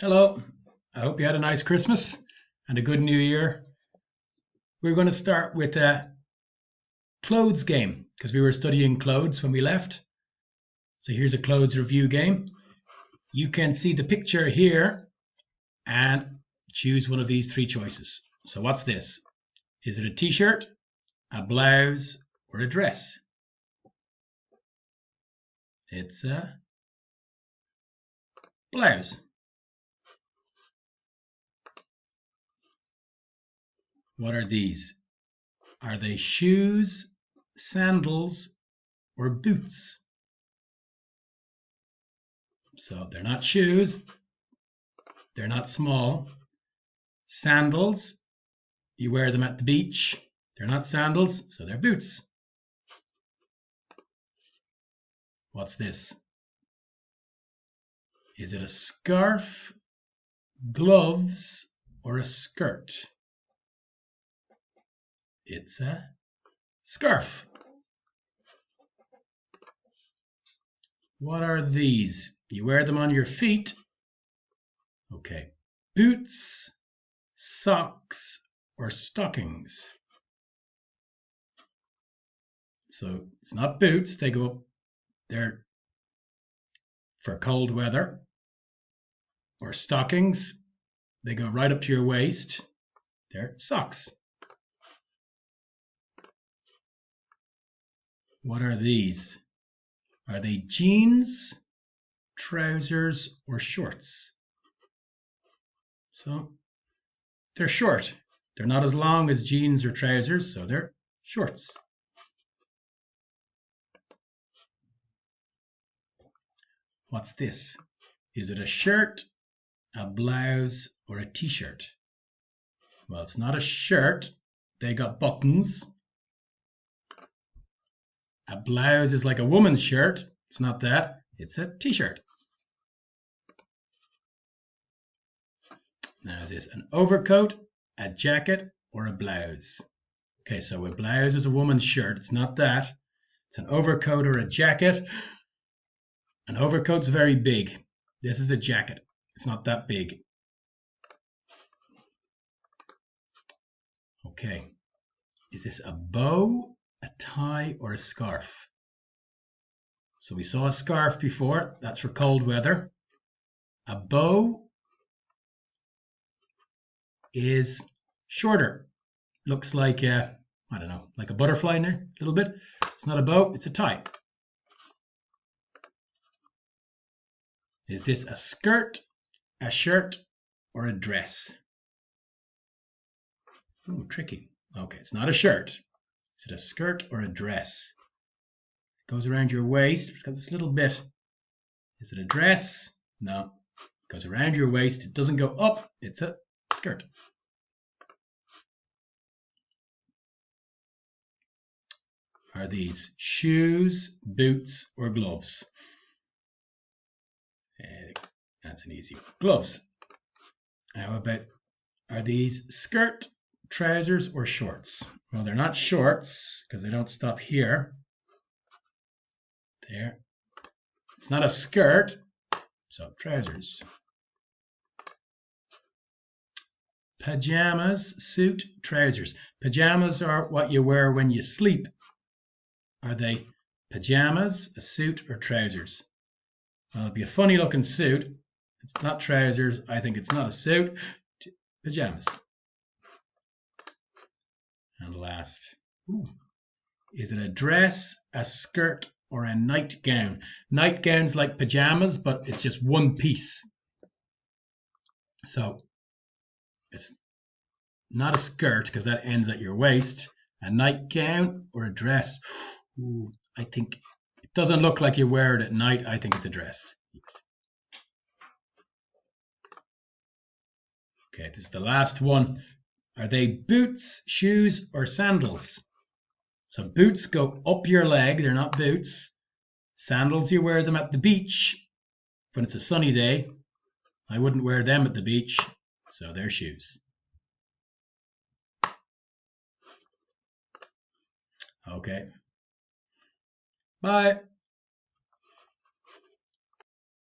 Hello, I hope you had a nice Christmas and a good New Year. We're going to start with a clothes game because we were studying clothes when we left. So here's a clothes review game. You can see the picture here and choose one of these three choices. So what's this? Is it a t-shirt, a blouse, or a dress? It's a blouse. What are these? Are they shoes, sandals, or boots? So they're not shoes, they're not small. Sandals, you wear them at the beach. They're not sandals, so they're boots. What's this? Is it a scarf, gloves, or a skirt? It's a scarf. What are these? You wear them on your feet. Okay. Boots, socks, or stockings? So it's not boots. They're for cold weather. Or stockings. They go right up to your waist. They're socks. What are these? Are they jeans, trousers, or shorts? So they're short. They're not as long as jeans or trousers, so they're shorts. What's this? Is it a shirt, a blouse, or a t-shirt? Well, it's not a shirt. They got buttons. A blouse is like a woman's shirt. It's not that. It's a t-shirt. Now, is this an overcoat, a jacket, or a blouse? Okay, so a blouse is a woman's shirt. It's not that. It's an overcoat or a jacket. An overcoat's very big. This is a jacket. It's not that big. Okay. Is this a bow, a tie, or a scarf? So we saw a scarf before. That's for cold weather. A bow is shorter. Looks like I don't know, like a butterfly in there, a little bit. It's not a bow, it's a tie. Is this a skirt, a shirt, or a dress? Ooh, tricky. Okay, it's not a shirt. Is it a skirt or a dress? It goes around your waist. It's got this little bit. Is it a dress? No. It goes around your waist. It doesn't go up. It's a skirt. Are these shoes, boots, or gloves? That's an easy one. Gloves. How about, are these skirt, trousers, or shorts? Well, they're not shorts because they don't stop here. There. It's not a skirt, so trousers. Pajamas, suit, trousers. Pajamas are what you wear when you sleep. Are they pajamas, a suit, or trousers? Well, it'd be a funny looking suit. It's not trousers. I think it's not a suit. Pajamas. And last, is it a dress, a skirt, or a nightgown? Nightgown's like pajamas, but it's just one piece. So it's not a skirt because that ends at your waist. A nightgown or a dress? Ooh, I think it doesn't look like you wear it at night. I think it's a dress. Okay, this is the last one. Are they boots, shoes, or sandals? So boots go up your leg. They're not boots. Sandals, you wear them at the beach when it's a sunny day. I wouldn't wear them at the beach, so they're shoes. Okay. Bye.